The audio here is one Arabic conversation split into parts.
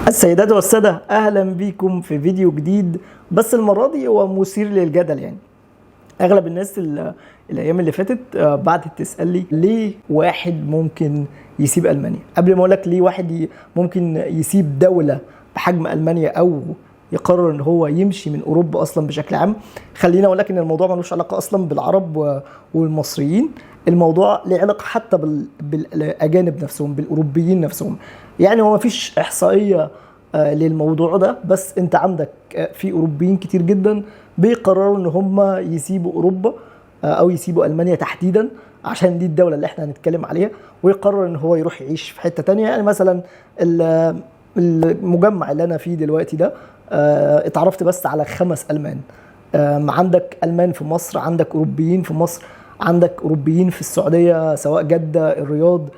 السيدات والسادة، أهلا بيكم في فيديو جديد. بس المرة دي هو مثير للجدل. يعني أغلب الناس الأيام اللي فاتت بعدت تسألي ليه واحد ممكن يسيب ألمانيا. قبل ما أقولك ليه واحد ممكن يسيب دولة بحجم ألمانيا أو يقرر ان هو يمشي من اوروبا اصلا بشكل عام، خلينا اقول لك ان الموضوع ملوش علاقه اصلا بالعرب والمصريين. الموضوع له علاقه حتى بالاجانب نفسهم، بالاوروبيين نفسهم. يعني هو مفيش احصائيه للموضوع ده، بس انت عندك في اوروبيين كتير جدا بيقرروا ان هم يسيبوا اوروبا او يسيبوا المانيا تحديدا، عشان دي الدوله اللي احنا هنتكلم عليها، ويقرر ان هو يروح يعيش في حته تانية. يعني مثلا المجمع اللي انا فيه دلوقتي ده اتعرفت بس على 5 ألمان. عندك ألمان في مصر، عندك أوروبيين في مصر، عندك أوروبيين في السعودية سواء جدة، الرياض،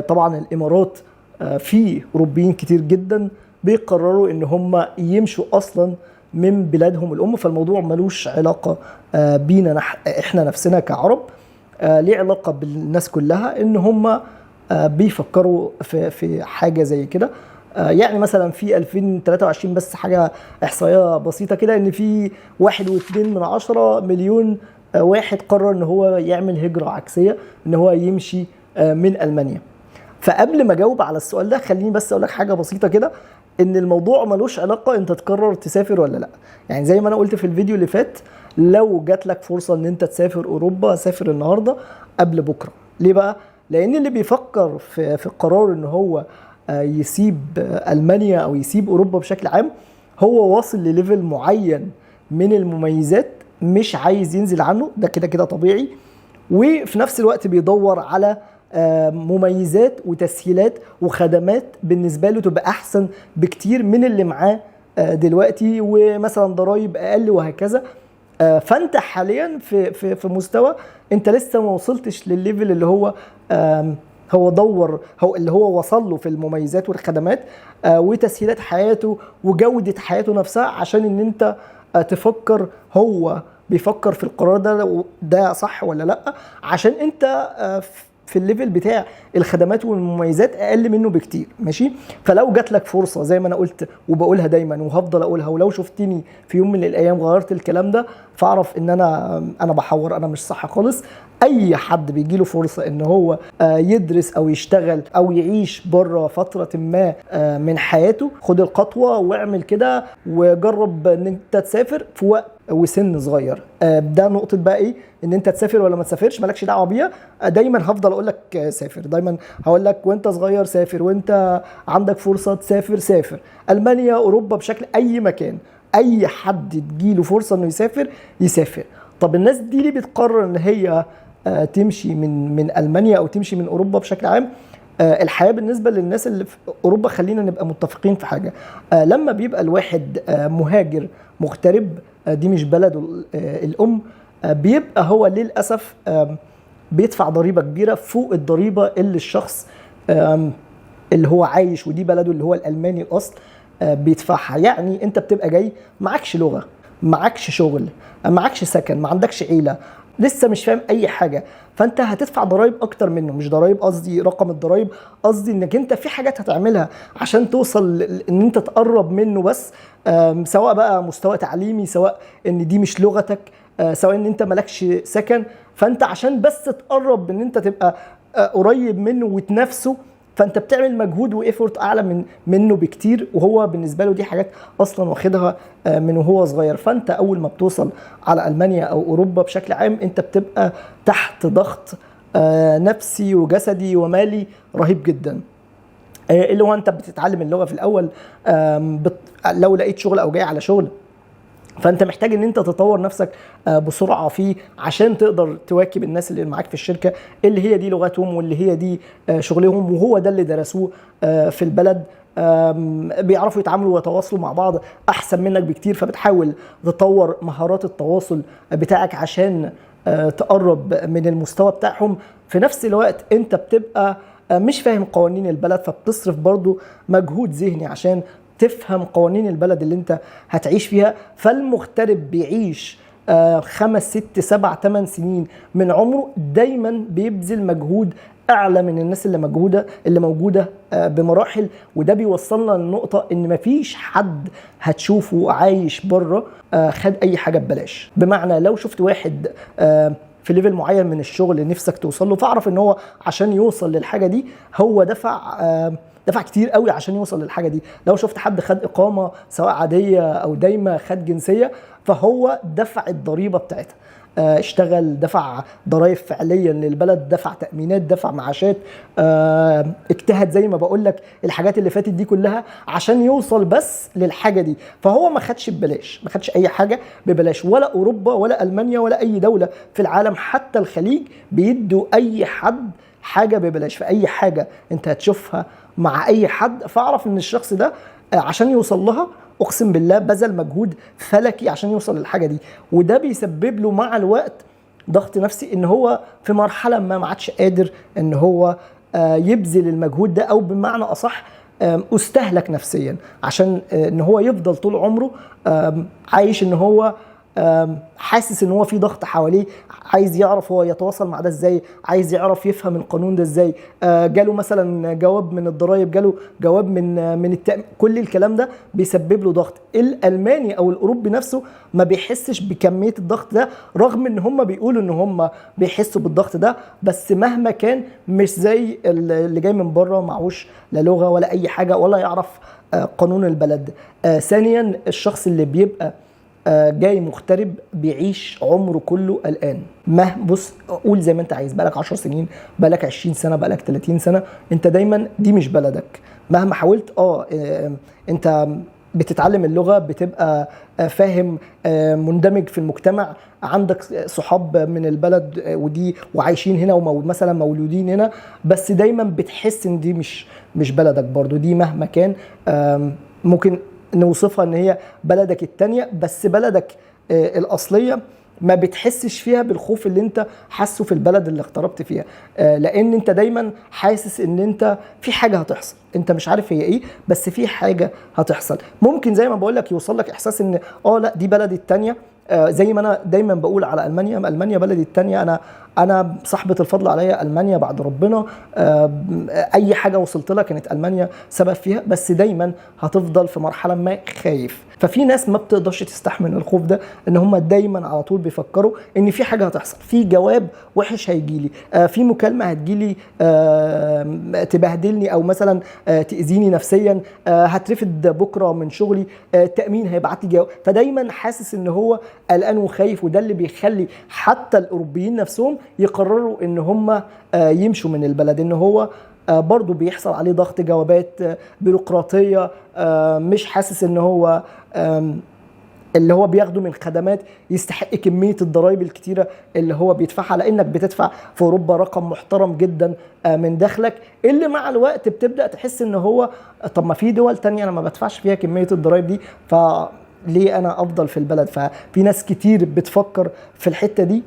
طبعا الإمارات. في أوروبيين كتير جدا بيقرروا إن هم يمشوا أصلا من بلادهم الأم. فالموضوع ملوش علاقة بينا إحنا نفسنا كعرب، ليه علاقة بالناس كلها إن هم بيفكروا في حاجة زي كده. يعني مثلا في 2023 بس حاجة إحصائية بسيطة كده، إن في 1.2 مليون واحد قرر إن هو يعمل هجرة عكسية، إن هو يمشي من ألمانيا. فقبل ما أجاوب على السؤال ده، خليني بس أقول لك حاجة بسيطة كده، إن الموضوع ملوش علاقة أنت تقرر تسافر ولا لأ. يعني زي ما أنا قلت في الفيديو اللي فات، لو جات لك فرصة إن أنت تسافر أوروبا، سافر النهاردة قبل بكرة. ليه بقى؟ لأن اللي بيفكر في قرار إن هو يسيب ألمانيا أو يسيب أوروبا بشكل عام، هو واصل لليفل معين من المميزات مش عايز ينزل عنه، ده كده كده طبيعي. وفي نفس الوقت بيدور على مميزات وتسهيلات وخدمات بالنسبة له تبقى أحسن بكتير من اللي معاه دلوقتي، ومثلا ضرائب أقل وهكذا. فأنت حاليا في مستوى أنت لسه ما وصلتش للليفل اللي هو دور، هو اللي هو وصل له في المميزات والخدمات وتسهيلات حياته وجودة حياته نفسها، عشان ان انت تفكر هو بيفكر في القرار ده صح ولا لا، عشان انت في الليفل بتاع الخدمات والمميزات اقل منه بكتير. ماشي؟ فلو جات لك فرصه، زي ما انا قلت وبقولها دايما وهفضل اقولها، ولو شفتني في يوم من الايام غيرت الكلام ده، فاعرف ان انا بحور، انا مش صح خالص. اي حد بيجي له فرصه ان هو يدرس او يشتغل او يعيش بره فتره ما من حياته، خد الخطوه واعمل كده، وجرب ان انت تسافر في وقت وسن صغير. ده نقطه بقى ايه، ان انت تسافر ولا ما تسافرش مالكش دعوه بيها. دايما هفضل اقول لك سافر، دايما هقول لك وانت صغير سافر، وانت عندك فرصه تسافر سافر. المانيا، اوروبا، بشكل اي مكان، اي حد تجيله فرصه انه يسافر يسافر. طب الناس دي ليه بتقرر ان هي تمشي من المانيا او تمشي من اوروبا بشكل عام؟ الحياه بالنسبه للناس اللي في اوروبا، خلينا نبقى متفقين في حاجه، لما بيبقى الواحد مهاجر مغترب، دي مش بلده الام، بيبقى هو للاسف بيدفع ضريبه كبيره فوق الضريبه اللي الشخص اللي هو عايش ودي بلده اللي هو الالماني الاصل بيدفعها. يعني انت بتبقى جاي معكش لغه، معكش شغل، معكش سكن، ما عندكش عيله، لسه مش فاهم اي حاجه، فانت هتدفع ضرائب اكتر منه. مش ضرائب قصدي رقم الضرائب، قصدي انك انت في حاجات هتعملها عشان توصل ان انت تقرب منه، بس سواء بقى مستوى تعليمي، سواء ان دي مش لغتك، سواء ان انت مالكش سكن. فانت عشان بس تقرب ان انت تبقى قريب منه وتنافسه، فانت بتعمل مجهود وايفورت اعلى منه بكتير، وهو بالنسبه له دي حاجات اصلا واخدها من وهو صغير. فانت اول ما بتوصل على المانيا او اوروبا بشكل عام، انت بتبقى تحت ضغط نفسي وجسدي ومالي رهيب جدا. اللي هو انت بتتعلم اللغه في الاول، لو لقيت شغل او جاي على شغل، فانت محتاج ان انت تطور نفسك بسرعه فيه عشان تقدر تواكب الناس اللي معاك في الشركه، اللي هي دي لغتهم واللي هي دي شغلهم، وهو ده اللي درسوه في البلد. بيعرفوا يتعاملوا ويتواصلوا مع بعض احسن منك بكتير، فبتحاول تطور مهارات التواصل بتاعك عشان تقرب من المستوى بتاعهم. في نفس الوقت انت بتبقى مش فاهم قوانين البلد، فبتصرف برضو مجهود ذهني عشان تفهم قوانين البلد اللي انت هتعيش فيها. فالمغترب بيعيش 5 6 7 8 سنين من عمره دايما بيبذل مجهود اعلى من الناس اللي موجوده بمراحل. وده بيوصلنا للنقطه ان مفيش حد هتشوفه عايش بره خد اي حاجه ببلاش. بمعنى لو شفت واحد في ليفل معين من الشغل نفسك توصل له، فاعرف ان هو عشان يوصل للحاجه دي هو دفع كتير قوي عشان يوصل للحاجه دي. لو شفت حد خد اقامه سواء عاديه او دايمه، خد جنسيه، فهو دفع الضريبه بتاعتها، اشتغل، دفع ضرائب فعليا للبلد، دفع تأمينات، دفع معاشات، اجتهد زي ما بقول لك الحاجات اللي فاتت دي كلها عشان يوصل بس للحاجة دي. فهو ما خدش ببلاش، ما خدش اي حاجة ببلاش، ولا اوروبا ولا المانيا ولا اي دولة في العالم، حتى الخليج بيدوا اي حد حاجة ببلاش. فاي حاجة انت هتشوفها مع اي حد فاعرف ان الشخص ده عشان يوصل لها اقسم بالله بذل مجهود فلكي عشان يوصل للحاجه دي. وده بيسبب له مع الوقت ضغط نفسي، ان هو في مرحله ما عادش قادر ان هو يبذل المجهود ده، او بمعنى اصح استهلك نفسيا عشان ان هو يفضل طول عمره عايش ان هو حاسس ان هو في ضغط حواليه، عايز يعرف هو يتواصل مع ده ازاي، عايز يعرف يفهم القانون ده ازاي، جاله مثلا جواب من الضرايب، جاله جواب من التأمين، كل الكلام ده بيسبب له ضغط. الالماني او الاوروبي نفسه ما بيحسش بكميه الضغط ده، رغم ان هم بيقولوا ان هم بيحسوا بالضغط ده، بس مهما كان مش زي اللي جاي من بره معهوش لا لغه ولا اي حاجه ولا يعرف قانون البلد. ثانيا الشخص اللي بيبقى جاي مغترب بيعيش عمره كله قلقان. بص قول زي ما انت عايز، بقالك 10 سنين، بقالك 20 سنه، بقالك 30 سنه، انت دايما دي مش بلدك. مهما حاولت انت بتتعلم اللغه، بتبقى فاهم، مندمج في المجتمع، عندك صحاب من البلد ودي وعايشين هنا مثلا مولودين هنا، بس دايما بتحس ان دي مش بلدك برضو. دي مهما كان ممكن نوصفها ان هي بلدك التانية، بس بلدك الاصلية ما بتحسش فيها بالخوف اللي انت حاسه في البلد اللي اغتربت فيها، لان انت دايما حاسس ان انت في حاجة هتحصل، انت مش عارف هي ايه بس في حاجة هتحصل. ممكن زي ما بقول لك يوصل لك احساس ان لا دي بلدي التانية، زي ما انا دايما بقول على المانيا بلدي التانية، انا صاحبة الفضل عليا المانيا بعد ربنا، اي حاجة وصلت لها كانت المانيا سبب فيها، بس دايما هتفضل في مرحلة ما خايف. ففي ناس ما بتقدرش تستحمل الخوف ده، ان هم دايما على طول بيفكروا ان في حاجة هتحصل، في جواب وحش هيجيلي، في مكالمة هتجيلي تبهدلني او مثلا تأذيني نفسيا، هترفد بكرة من شغلي، التأمين هيبعت لي جواب. فدايما حاسس ان هو قلقان وخايف، وده اللي بيخلي حتى الأوروبيين نفسهم يقرروا ان هم يمشوا من البلد، ان هو برضو بيحصل عليه ضغط، جوابات بيروقراطية، مش حاسس ان هو اللي هو بياخده من خدمات يستحق كمية الضرائب الكتيرة اللي هو بيدفعها، لانك بتدفع في اوروبا رقم محترم جدا من دخلك، اللي مع الوقت بتبدأ تحس ان هو طب ما في دول تانية انا ما بدفعش فيها كمية الضرائب دي، ليه انا افضل في البلد؟ ففي ناس كتير بتفكر في الحتة دي.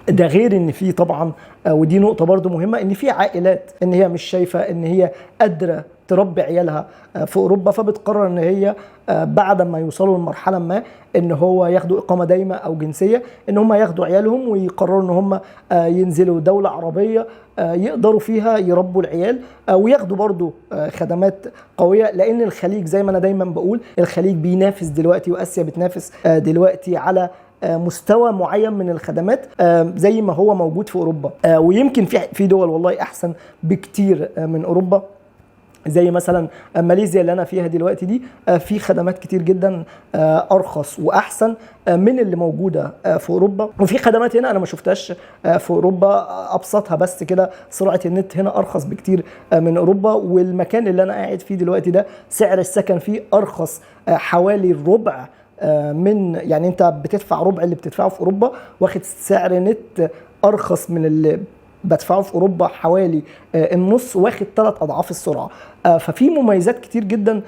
ده غير ان في طبعا ودي نقطة برضو مهمة، ان في عائلات ان هي مش شايفة ان هي قادرة تربي عيالها في اوروبا، فبتقرر ان هي بعد ما يوصلوا لمرحلة ما ان هو ياخدوا اقامة دايمة او جنسية، ان هم ياخدوا عيالهم ويقرروا ان هم ينزلوا دولة عربية يقدروا فيها يربوا العيال وياخدوا برضو خدمات قوية. لان الخليج زي ما انا دايما بقول، الخليج بينافس دلوقتي، واسيا بتنافس دلوقتي على مستوى معين من الخدمات زي ما هو موجود في اوروبا، ويمكن في دول والله احسن بكتير من اوروبا، زي مثلا ماليزيا اللي انا فيها دلوقتي دي، في خدمات كتير جدا ارخص واحسن من اللي موجوده في اوروبا. وفي خدمات هنا انا ما شفتهاش في اوروبا، ابسطها بس كده سرعه النت هنا ارخص بكتير من اوروبا. والمكان اللي انا قاعد فيه دلوقتي ده سعر السكن فيه ارخص حوالي الربع من، يعني انت بتدفع ربع اللي بتدفعه في اوروبا، واخد سعر نت ارخص من اللي بدفعه في اوروبا حوالي النص، واخد 3 اضعاف السرعه. ففي مميزات كتير جدا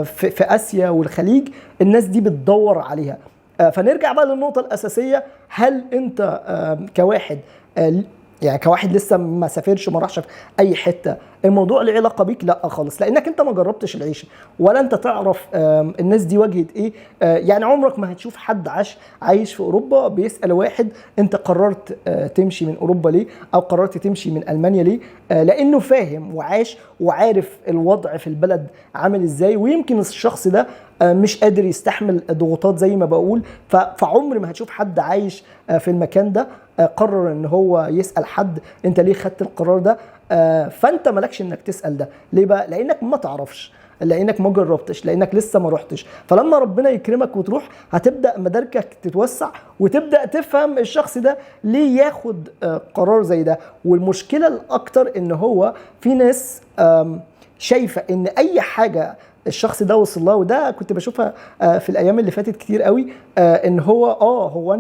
في اسيا والخليج الناس دي بتدور عليها. فنرجع بقى للنقطه الاساسيه، هل انت كواحد يعني كواحد لسه ما سافرش وما راحش في اي حته، الموضوع له علاقه بيك؟ لا خالص، لانك انت ما جربتش العيشه ولا انت تعرف الناس دي واجهت ايه. يعني عمرك ما هتشوف حد عايش في اوروبا بيسال واحد انت قررت تمشي من اوروبا ليه، او قررت تمشي من المانيا ليه، لانه فاهم وعاش وعارف الوضع في البلد عامل ازاي. ويمكن الشخص ده مش قادر يستحمل ضغوطات زي ما بقول. فعمر ما هتشوف حد عايش في المكان ده قرر ان هو يسال حد انت ليه خدت القرار ده. فانت مالكش انك تسال ده ليه بقى؟ لانك ما تعرفش، لانك ما جربتش، لانك لسه ما رحتش. فلما ربنا يكرمك وتروح هتبدا مداركك تتوسع وتبدا تفهم الشخص ده ليه ياخد قرار زي ده. والمشكله الاكتر ان هو في ناس شايفه ان اي حاجه الشخص ده وصل له، وده كنت بشوفها في الايام اللي فاتت كتير قوي، ان هو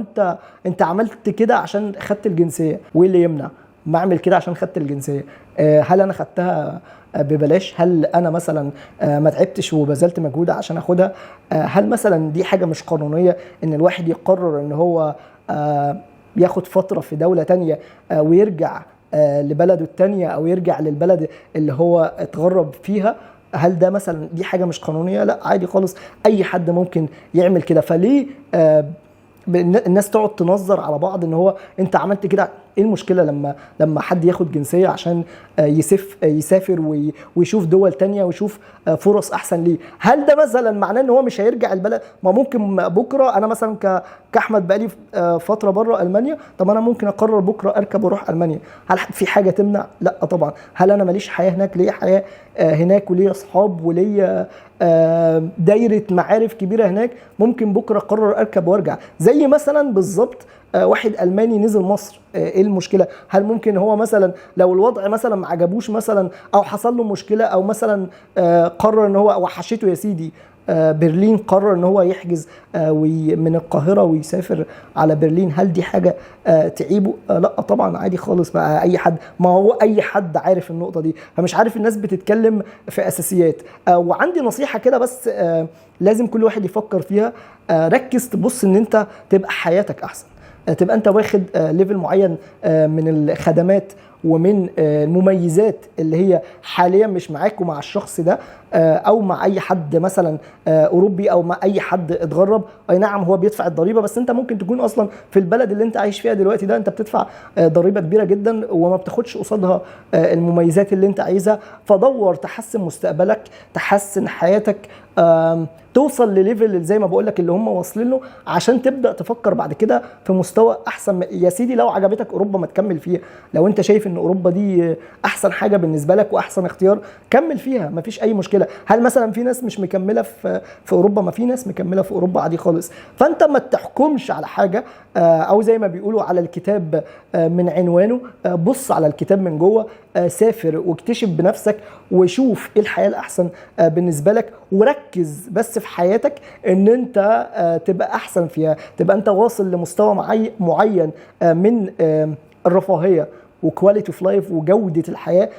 انت عملت كده عشان خدت الجنسيه، وايه اللي يمنع ما اعمل كده عشان خدت الجنسيه؟ هل انا خدتها ببلاش؟ هل انا مثلا ما تعبتش وبذلت مجهود عشان اخدها؟ هل مثلا دي حاجه مش قانونيه ان الواحد يقرر ان هو ياخد فتره في دوله تانية ويرجع لبلده التانية او يرجع للبلد اللي هو اتغرب فيها؟ هل ده مثلا دي حاجه مش قانونيه؟ لا، عادي خالص، اي حد ممكن يعمل كده. فليه الناس تقعد تنظر على بعض ان هو انت عملت كده؟ ايه المشكله لما حد ياخد جنسيه عشان يسافر ويشوف دول تانية ويشوف فرص احسن ليه؟ هل ده مثلا معناه ان هو مش هيرجع البلد؟ ما ممكن بكره انا مثلا كاحمد بقالي فتره بره المانيا، طب انا ممكن اقرر بكره اركب واروح المانيا. هل في حاجه تمنع؟ لا طبعا. هل انا ماليش حياه هناك؟ ليا حياه هناك وليا اصحاب وليا دايره معارف كبيره هناك. ممكن بكره اقرر اركب وارجع. زي مثلا بالظبط واحد الماني نزل مصر، ايه المشكله؟ هل ممكن هو مثلا لو الوضع مثلا ما عجبوش مثلا او حصل له مشكله او مثلا قرر ان هو وحشته يا سيدي برلين، قرر ان هو يحجز من القاهره ويسافر على برلين، هل دي حاجه تعيبه؟ لا طبعا، عادي خالص بقى. اي حد، ما هو اي حد عارف النقطه دي، فمش عارف الناس بتتكلم في اساسيات. وعندي نصيحه كده بس لازم كل واحد يفكر فيها. ركز تبص ان انت تبقى حياتك احسن، تبقى انت واخد ليفل معين من الخدمات ومن المميزات اللي هي حاليا مش معاك ومع الشخص ده او مع اي حد مثلا اوروبي او مع اي حد اتغرب. اي نعم هو بيدفع الضريبه، بس انت ممكن تكون اصلا في البلد اللي انت عايش فيها دلوقتي ده انت بتدفع ضريبه كبيره جدا وما بتاخدش قصادها المميزات اللي انت عايزها. فدور تحسن مستقبلك، تحسن حياتك، توصل لليفل زي ما بقول لك اللي هم واصلين له، عشان تبدا تفكر بعد كده في مستوى احسن. يا سيدي لو عجبتك اوروبا ما تكمل فيها، لو انت شايف ان اوروبا دي احسن حاجه بالنسبه لك واحسن اختيار كمل فيها، مفيش اي مشكله. هل مثلا في ناس مش مكمله في اوروبا؟ ما في ناس مكمله في اوروبا عادي خالص. فانت ما تحكمش على حاجه او زي ما بيقولوا على الكتاب من عنوانه، بص على الكتاب من جوه، سافر واكتشف بنفسك وشوف ايه الحياه الاحسن بالنسبه لك، وركز بس في حياتك ان انت تبقى احسن فيها، تبقى انت واصل لمستوى معين من الرفاهيه وكواليتي اوف لايف وجوده الحياه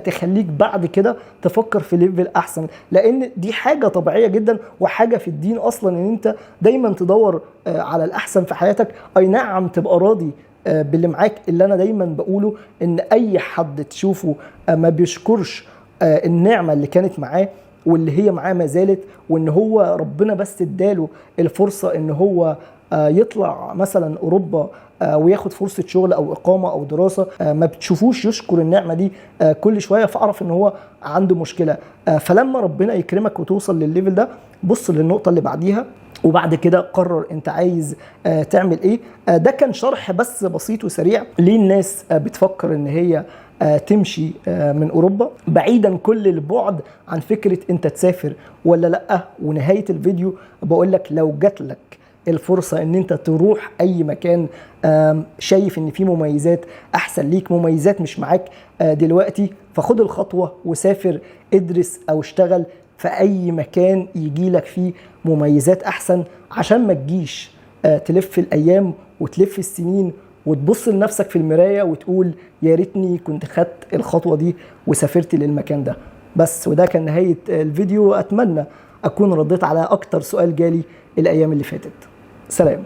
تخليك بعد كده تفكر في ليفل احسن. لان دي حاجه طبيعيه جدا وحاجه في الدين اصلا ان انت دايما تدور على الاحسن في حياتك. اي نعم تبقى راضي باللي معاك. اللي انا دايما بقوله ان اي حد تشوفه ما بيشكرش النعمه اللي كانت معاه واللي هي معاه ما زالت، وان هو ربنا بس اداله الفرصه ان هو يطلع مثلا اوروبا وياخد فرصه شغل او اقامه او دراسه، ما بتشوفوش يشكر النعمه دي كل شويه، فاعرف ان هو عنده مشكله. فلما ربنا يكرمك وتوصل للليفل ده، بص للنقطه اللي بعديها وبعد كده قرر انت عايز تعمل ايه. ده كان شرح بس بسيط وسريع ليه الناس بتفكر ان هي تمشي من اوروبا بعيدا كل البعد عن فكره انت تسافر ولا لا. ونهايه الفيديو بقول لك لو جات لك الفرصه ان انت تروح اي مكان شايف ان في مميزات احسن ليك، مميزات مش معاك دلوقتي، فخد الخطوه وسافر، ادرس او اشتغل في اي مكان يجي لك فيه مميزات احسن، عشان ما تجيش تلف الايام وتلف السنين وتبص لنفسك في المرايه وتقول يا ريتني كنت خدت الخطوه دي وسافرت للمكان ده. بس وده كان نهايه الفيديو. اتمنى اكون رديت على اكتر سؤال جالي الايام اللي فاتت. سلام.